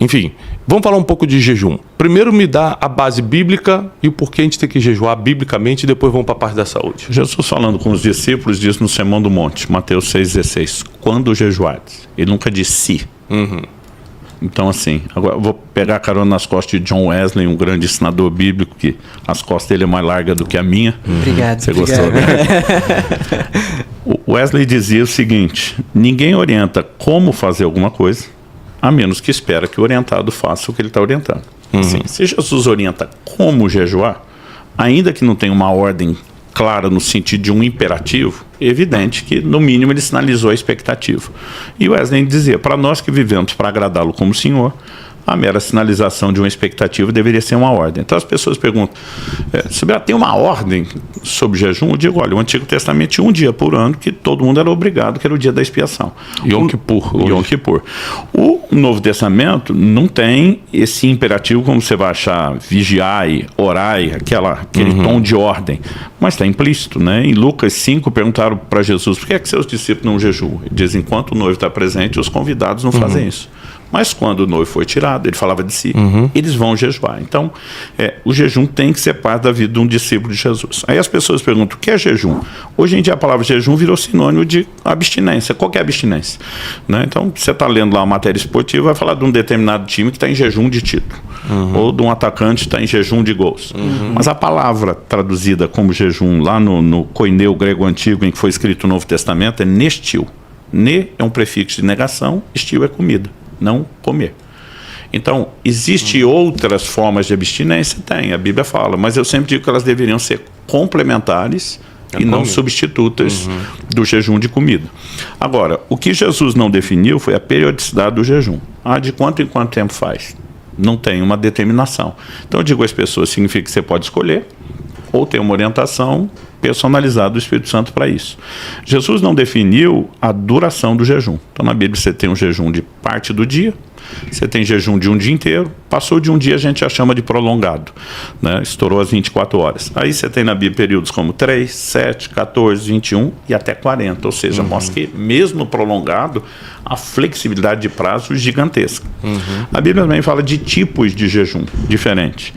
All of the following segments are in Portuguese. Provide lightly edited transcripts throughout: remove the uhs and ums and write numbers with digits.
Enfim, vamos falar um pouco de jejum. Primeiro me dá a base bíblica e o porquê a gente tem que jejuar biblicamente, e depois vamos para a parte da saúde. Jesus falando com os discípulos diz no Sermão do Monte, Mateus 6,16, quando jejuardes. Ele nunca disse se. Então, assim, agora eu vou pegar a carona nas costas de John Wesley, um grande ensinador bíblico, que as costas dele é mais larga do que a minha. Obrigado. Você gostou, né? O Wesley dizia o seguinte, ninguém orienta como fazer alguma coisa, a menos que espera que o orientado faça o que ele está orientando. Assim, se Jesus orienta como jejuar, ainda que não tenha uma ordem clara no sentido de um imperativo, é evidente que, no mínimo, ele sinalizou a expectativa. E Wesley dizia, para nós que vivemos para agradá-lo como Senhor, a mera sinalização de uma expectativa deveria ser uma ordem. Então as pessoas perguntam, se tem uma ordem sobre jejum? Eu digo, olha, o Antigo Testamento tinha um dia por ano que todo mundo era obrigado, que era o dia da expiação. Yom Kippur. Yom Kippur. O Novo Testamento não tem esse imperativo como você vai achar vigiai, orai, aquele tom de ordem, mas está implícito, né? Em Lucas 5 perguntaram para Jesus, por que é que seus discípulos não jejuam? Ele diz, enquanto o noivo está presente, os convidados não fazem isso. Mas quando o noivo foi tirado, ele falava de si, eles vão jejuar. Então, o jejum tem que ser parte da vida de um discípulo de Jesus. Aí as pessoas perguntam, o que é jejum? Hoje em dia a palavra jejum virou sinônimo de abstinência. Qual que é a abstinência? Né? Então, você está lendo lá uma matéria esportiva, vai falar de um determinado time que está em jejum de título. Ou de um atacante que está em jejum de gols. Mas a palavra traduzida como jejum lá no koineu grego antigo, em que foi escrito o Novo Testamento, é nestil. Ne é um prefixo de negação, estil é comida. Não comer. Então, existem outras formas de abstinência? Tem, a Bíblia fala, mas eu sempre digo que elas deveriam ser complementares e não substitutas do jejum de comida. Agora, o que Jesus não definiu foi a periodicidade do jejum. De quanto em quanto tempo faz? Não tem uma determinação. Então, eu digo às pessoas, significa que você pode escolher ou ter uma orientação personalizada do Espírito Santo para isso. Jesus não definiu a duração do jejum. Então, na Bíblia, você tem um jejum de parte do dia, você tem jejum de um dia inteiro, passou de um dia, a gente já chama de prolongado, né? Estourou as 24 horas. Aí você tem na Bíblia períodos como 3, 7, 14, 21 e até 40, ou seja, mostra que mesmo prolongado, a flexibilidade de prazo gigantesca. A Bíblia também fala de tipos de jejum diferentes.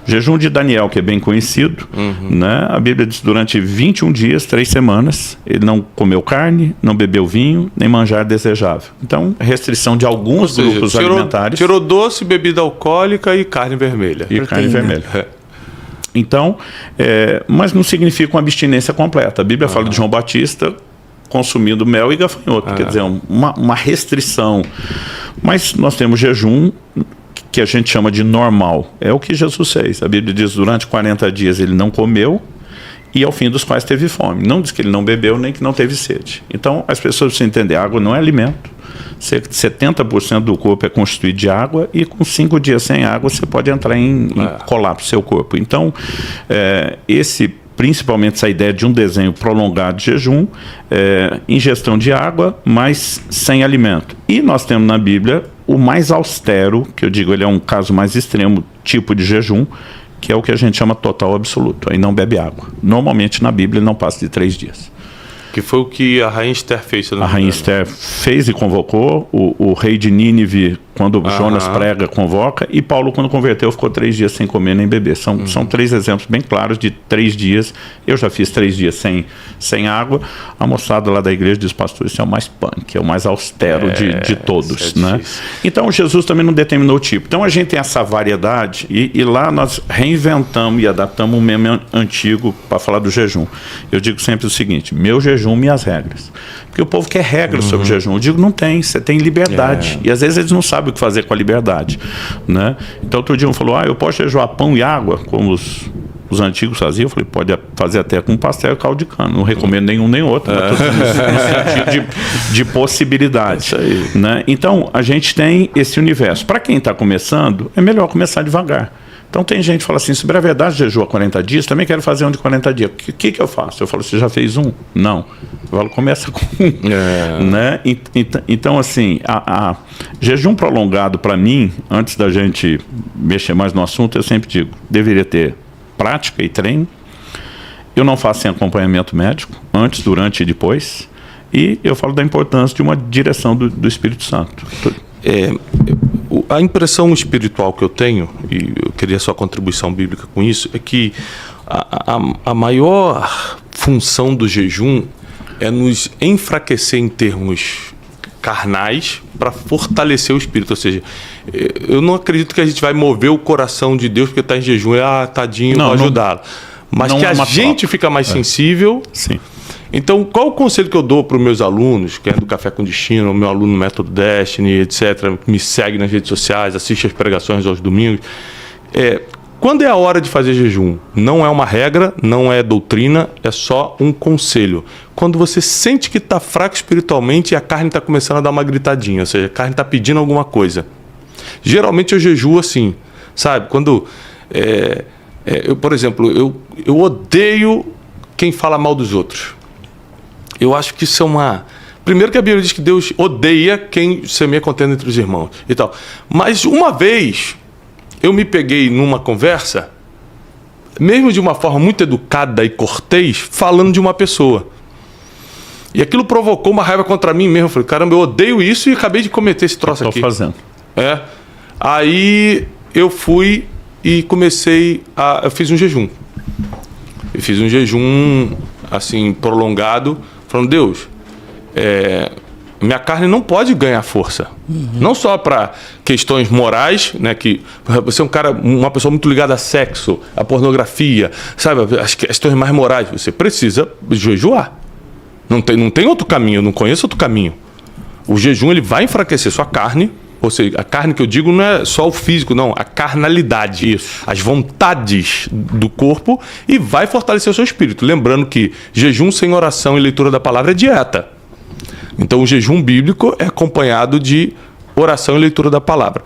Jejum de Daniel, que é bem conhecido, né? A Bíblia diz durante 21 dias, 3 semanas, ele não comeu carne, não bebeu vinho, nem manjar desejável. Então, restrição de alguns grupos alimentares. Tirou doce, bebida alcoólica e carne vermelha. E carne vermelha. Então, mas não significa uma abstinência completa. A Bíblia fala de João Batista consumindo mel e gafanhoto, quer dizer, uma restrição. Mas nós temos jejum que a gente chama de normal, é o que Jesus fez. A Bíblia diz durante 40 dias ele não comeu e ao fim dos quais teve fome. Não diz que ele não bebeu nem que não teve sede. Então as pessoas precisam entender, a água não é alimento. 70% do corpo é constituído de água e com 5 dias sem água você pode entrar em colapso do seu corpo. Então principalmente essa ideia de um desenho prolongado de jejum, ingestão de água, mas sem alimento. E nós temos na Bíblia o mais austero, que eu digo, ele é um caso mais extremo, tipo de jejum, que é o que a gente chama total absoluto, aí não bebe água. Normalmente na Bíblia não passa de 3 dias. Que foi o que a rainha Esther fez. A rainha Esther fez e convocou, o rei de Nínive, quando Jonas prega, convoca, e Paulo, quando converteu, ficou 3 dias sem comer nem beber. São 3 exemplos bem claros de 3 dias. Eu já fiz 3 dias sem água. A moçada lá da igreja diz, pastor, isso é o mais punk, é o mais austero de todos. Né? Então, Jesus também não determinou o tipo. Então, a gente tem essa variedade, e lá nós reinventamos e adaptamos um meme antigo para falar do jejum. Eu digo sempre o seguinte, meu jejum, minhas regras. Porque o povo quer regras sobre o jejum. Eu digo, não tem, você tem liberdade. E às vezes eles não sabem o que fazer com a liberdade. Né? Então outro dia um falou, eu posso jejuar pão e água, como os antigos faziam. Eu falei, pode fazer até com pastel e caldo de cana. Não recomendo nenhum nem outro, mas no sentido de possibilidade. Né? Então a gente tem esse universo. Para quem está começando, é melhor começar devagar. Então tem gente que fala assim, se é verdade jejua 40 dias, também quero fazer um de 40 dias. O que eu faço? Eu falo, você já fez um? Não. Eu falo, começa com um. Né? Então assim, jejum prolongado para mim, antes da gente mexer mais no assunto, eu sempre digo, deveria ter prática e treino. Eu não faço sem acompanhamento médico, antes, durante e depois. E eu falo da importância de uma direção do Espírito Santo. a impressão espiritual que eu tenho, e eu queria a sua contribuição bíblica com isso, é que a maior função do jejum é nos enfraquecer em termos carnais para fortalecer o espírito. Ou seja, eu não acredito que a gente vai mover o coração de Deus porque está em jejum, tadinho, vou ajudá-lo. Mas que a gente fica mais sensível. Sim. Então, qual o conselho que eu dou para os meus alunos, que é do Café com Destino, o meu aluno Método Destiny, etc., me segue nas redes sociais, assiste as pregações aos domingos? Quando é a hora de fazer jejum? Não é uma regra, não é doutrina, é só um conselho. Quando você sente que está fraco espiritualmente e a carne está começando a dar uma gritadinha, ou seja, a carne está pedindo alguma coisa. Geralmente eu jejuo assim, sabe? Quando, eu, por exemplo, eu odeio quem fala mal dos outros. Eu acho que isso é uma... Primeiro que a Bíblia diz que Deus odeia quem semeia contenda entre os irmãos e tal. Mas uma vez eu me peguei numa conversa, mesmo de uma forma muito educada e cortês, falando de uma pessoa. E aquilo provocou uma raiva contra mim mesmo. Eu falei, caramba, eu odeio isso e acabei de cometer esse troço aqui. Estou fazendo. Aí eu fui e eu fiz um jejum. Eu fiz um jejum, assim, prolongado, falando, Deus, minha carne não pode ganhar força. Não só para questões morais, né, que você é uma pessoa muito ligada a sexo, a pornografia, sabe, as questões mais morais. Você precisa jejuar. Não tem outro caminho, eu não conheço outro caminho. O jejum ele vai enfraquecer sua carne, ou seja, a carne que eu digo não é só o físico, não, a carnalidade, isso, as vontades do corpo, e vai fortalecer o seu espírito. Lembrando que jejum sem oração e leitura da palavra é dieta. Então o jejum bíblico é acompanhado de oração e leitura da palavra.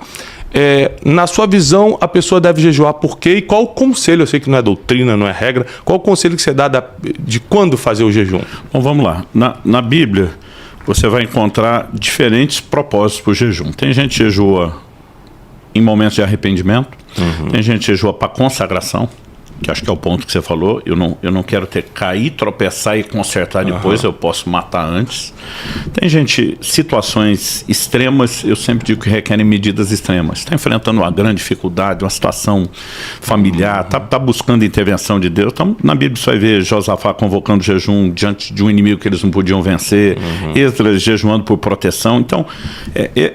Na sua visão, a pessoa deve jejuar por quê? E qual o conselho? Eu sei que não é doutrina, não é regra. Qual o conselho que você dá de quando fazer o jejum? Bom, vamos lá. Na Bíblia, você vai encontrar diferentes propósitos para o jejum. Tem gente que jejua em momentos de arrependimento. Tem gente que jejua para consagração, que acho que é o ponto que você falou. Eu não quero cair, tropeçar e consertar depois, eu posso matar antes. Tem gente, situações extremas, eu sempre digo que requerem medidas extremas. Está enfrentando uma grande dificuldade, uma situação familiar, está buscando intervenção de Deus. Então, na Bíblia você vai ver Josafá convocando jejum diante de um inimigo que eles não podiam vencer, Esdras jejuando por proteção. Então,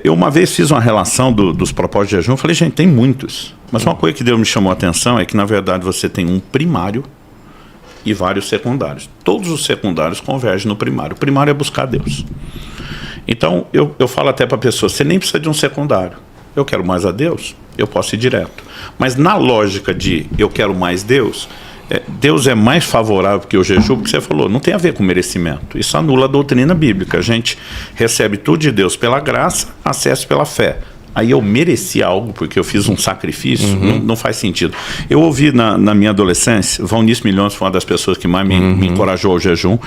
eu uma vez fiz uma relação dos propósitos de jejum, eu falei, gente, tem muitos. Mas uma coisa que Deus me chamou a atenção é que, na verdade, você tem um primário e vários secundários. Todos os secundários convergem no primário. O primário é buscar Deus. Então, eu falo até para a pessoa, você nem precisa de um secundário. Eu quero mais a Deus, eu posso ir direto. Mas na lógica de eu quero mais Deus, Deus é mais favorável que o jejum, porque você falou, não tem a ver com merecimento. Isso anula a doutrina bíblica. A gente recebe tudo de Deus pela graça, acesso pela fé. Aí eu mereci algo porque eu fiz um sacrifício, não faz sentido. Eu ouvi na minha adolescência, Valnice Milhões foi uma das pessoas que mais me encorajou ao jejum.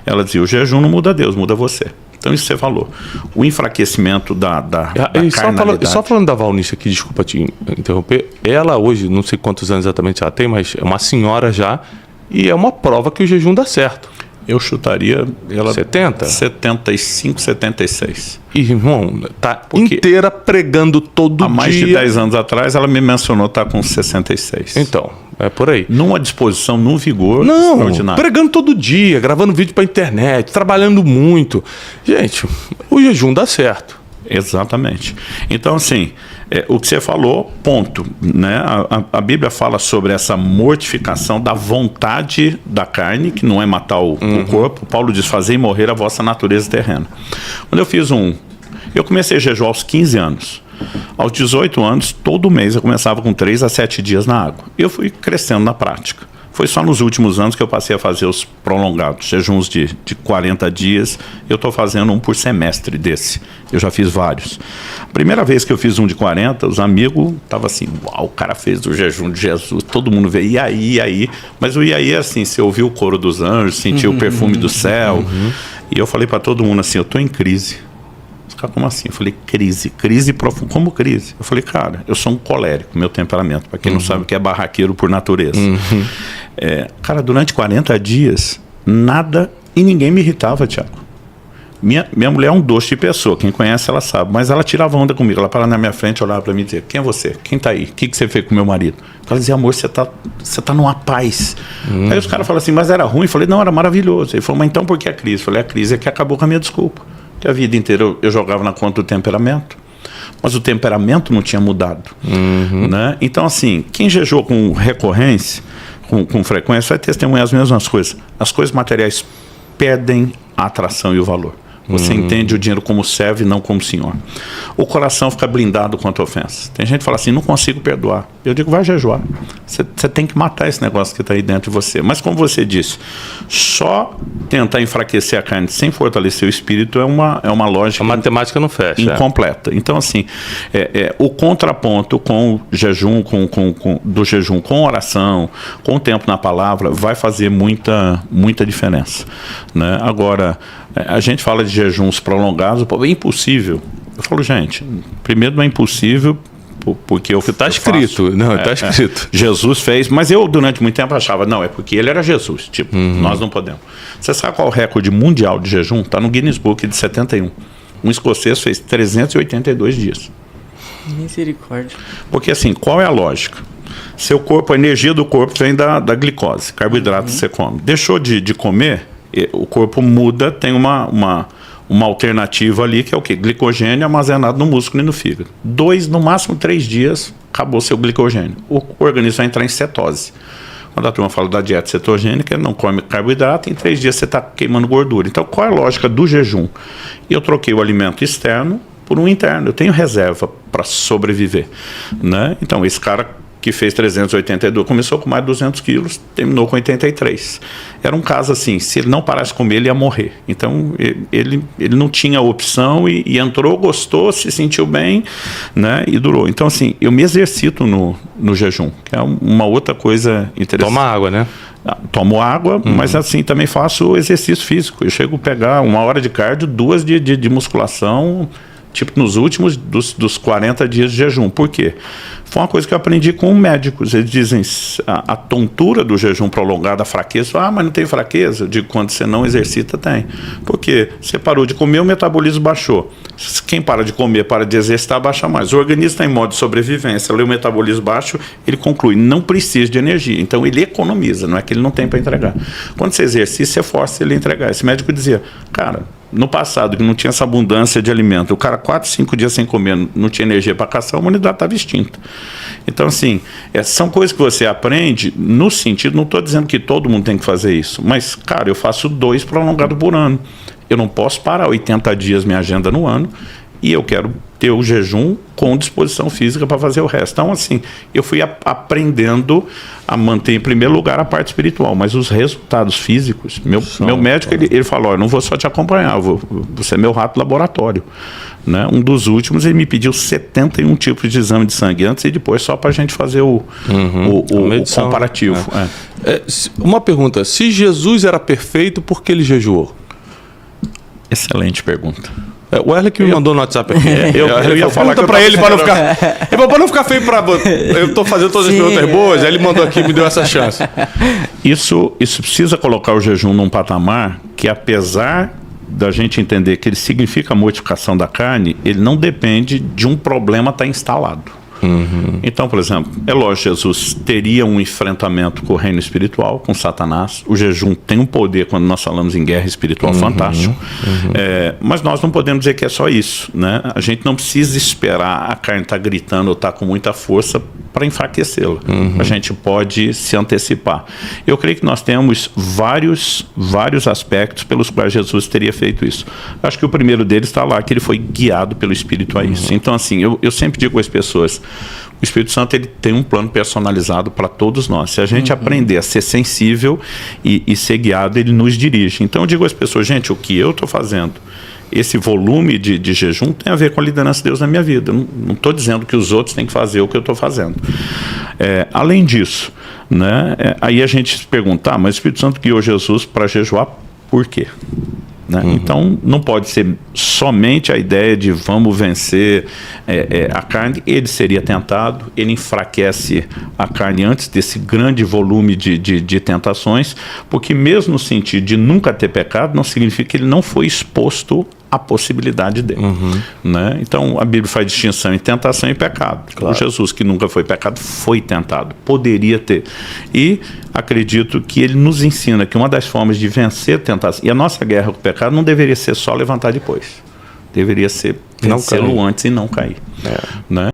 Ela dizia, o jejum não muda Deus, muda você. Então isso você falou. O enfraquecimento da carnalidade. Só falando da Valnice aqui, desculpa te interromper, ela hoje, não sei quantos anos exatamente ela tem, mas é uma senhora já, e é uma prova que o jejum dá certo. Eu chutaria ela 70? 75, 76. Irmão, tá inteira pregando todo dia. Há mais de 10 anos atrás, ela me mencionou estar com 66. Então, é por aí. Numa disposição, num vigor extraordinário. Pregando todo dia, gravando vídeo pra internet, trabalhando muito. Gente, o jejum dá certo. Exatamente. Então, assim, o que você falou, ponto. Né? A Bíblia fala sobre essa mortificação da vontade da carne, que não é matar o corpo. Paulo diz, fazer e morrer a vossa natureza terrena. Quando eu comecei a jejuar aos 15 anos. Aos 18 anos, todo mês eu começava com 3 a 7 dias na água. Eu fui crescendo na prática. Foi só nos últimos anos que eu passei a fazer os prolongados, jejuns de 40 dias. Eu estou fazendo um por semestre desse. Eu já fiz vários. A primeira vez que eu fiz um de 40, os amigos estavam assim, uau, o cara fez o jejum de Jesus. Todo mundo veio, e aí? Mas o e aí é assim, você ouviu o coro dos anjos, sentiu o perfume do céu. E eu falei para todo mundo assim, eu estou em crise. Como assim? Eu falei, crise profunda. Como crise? Eu falei, cara, eu sou um colérico, meu temperamento. Para quem não sabe o que é barraqueiro por natureza. Cara, durante 40 dias, nada e ninguém me irritava, Tiago. Minha mulher é um doce de pessoa, quem conhece ela sabe, mas ela tirava onda comigo, ela parava na minha frente, olhava para mim e dizia, quem é você? Quem tá aí? O que você fez com meu marido? Ela dizia, amor, você tá numa paz. Aí os caras falam assim, mas era ruim? Eu falei, não, era maravilhoso. Ele falou, mas então por que a crise? Eu falei, a crise é que acabou com a minha desculpa. Que a vida inteira eu jogava na conta do temperamento, mas o temperamento não tinha mudado. Né? Então assim, quem jejuou com recorrência, com frequência, vai testemunhar as mesmas coisas. As coisas materiais perdem a atração e o valor. Você entende o dinheiro como servo e não como senhor. O coração fica blindado contra a ofensa. Tem gente que fala assim, não consigo perdoar. Eu digo, vai jejuar. Você tem que matar esse negócio que está aí dentro de você. Mas como você disse, só tentar enfraquecer a carne sem fortalecer o espírito é uma lógica... A matemática não fecha. Incompleta. Então, assim, o contraponto com o jejum, do jejum com oração, com o tempo na palavra, vai fazer muita diferença. Né? Agora, a gente fala de jejuns prolongados, é impossível. Eu falo, gente, primeiro não é impossível, porque está escrito, está escrito. Jesus fez, mas eu durante muito tempo achava, não, é porque ele era Jesus, tipo, nós não podemos. Você sabe qual é o recorde mundial de jejum? Está no Guinness Book de 71. Um escocês fez 382 dias. Misericórdia. Porque assim, qual é a lógica? Seu corpo, a energia do corpo vem da glicose, carboidrato que você come. Deixou de comer, o corpo muda, tem uma alternativa ali, que é o quê? Glicogênio armazenado no músculo e no fígado. 2, no máximo 3 dias, acabou seu glicogênio. O organismo vai entrar em cetose. Quando a turma fala da dieta cetogênica, não come carboidrato, em 3 dias você está queimando gordura. Então, qual é a lógica do jejum? Eu troquei o alimento externo por um interno. Eu tenho reserva para sobreviver. Né? Então, esse cara que fez 382, começou com mais de 200 quilos, terminou com 83. Era um caso assim, se ele não parasse de comer, ele ia morrer. Então, ele não tinha opção e entrou, gostou, se sentiu bem, né, e durou. Então, assim, eu me exercito no jejum, que é uma outra coisa interessante. Toma água, né? Tomo água, mas assim, também faço exercício físico. Eu chego a pegar 1 hora de cardio, 2 de musculação, tipo nos últimos dos 40 dias de jejum. Por quê? Foi uma coisa que eu aprendi com médicos. Eles dizem, a tontura do jejum prolongado, a fraqueza, mas não tem fraqueza? Eu digo, quando você não exercita, tem. Porque você parou de comer, o metabolismo baixou. Quem para de comer, para de exercitar, baixa mais. O organismo está em modo de sobrevivência, o metabolismo baixo, ele conclui, não precisa de energia. Então ele economiza, não é que ele não tem para entregar. Quando você exercita, você força ele a entregar. Esse médico dizia, cara, no passado, que não tinha essa abundância de alimento, o cara 4, 5 dias sem comer, não tinha energia para caçar, a humanidade estava extinta. Então, assim, são coisas que você aprende no sentido, não estou dizendo que todo mundo tem que fazer isso, mas, cara, eu faço 2 prolongados por ano. Eu não posso parar 80 dias minha agenda no ano e eu quero ter o jejum com disposição física para fazer o resto. Então, assim, eu fui aprendendo a manter em primeiro lugar a parte espiritual, mas os resultados físicos, meu médico, ele falou, eu não vou só te acompanhar, você é meu rato laboratório. Né? Um dos últimos, ele me pediu 71 tipos de exame de sangue antes e depois, só para a gente fazer o comparativo. Uma pergunta, se Jesus era perfeito, por que ele jejuou? Excelente pergunta. O Wesley que me mandou no WhatsApp aqui. Eu ia falar para ele para não ficar feio para eu estou fazendo todas as perguntas boas, aí ele mandou aqui e me deu essa chance. Isso precisa colocar o jejum num patamar que, apesar da gente entender que ele significa a mortificação da carne, ele não depende de um problema estar instalado. Então, por exemplo, é lógico, Jesus teria um enfrentamento com o reino espiritual, com Satanás. O jejum tem um poder, quando nós falamos em guerra espiritual, fantástico. Mas nós não podemos dizer que é só isso, né? A gente não precisa esperar a carne estar gritando ou estar com muita força para enfraquecê-la. A gente pode se antecipar. Eu creio que nós temos vários aspectos pelos quais Jesus teria feito isso. Acho que o primeiro deles está lá, que ele foi guiado pelo Espírito a isso. Então, assim, eu sempre digo às pessoas, o Espírito Santo, ele tem um plano personalizado para todos nós. Se a gente aprender a ser sensível e ser guiado, ele nos dirige. Então eu digo às pessoas, gente, o que eu estou fazendo, esse volume de jejum tem a ver com a liderança de Deus na minha vida. Não estou dizendo que os outros têm que fazer o que eu estou fazendo. Além disso, né, aí a gente se pergunta, mas o Espírito Santo guiou Jesus para jejuar por quê? né? Então não pode ser somente a ideia de vamos vencer a carne. Ele seria tentado, ele enfraquece a carne antes desse grande volume de tentações, porque mesmo no sentido de nunca ter pecado, não significa que ele não foi exposto à possibilidade dele, né? Então a Bíblia faz distinção em tentação e pecado. Claro. O Jesus, que nunca foi pecado, foi tentado, poderia ter. E acredito que ele nos ensina que uma das formas de vencer a tentação, e a nossa guerra com o pecado não deveria ser só levantar depois, deveria ser vencê-lo antes e não cair, né?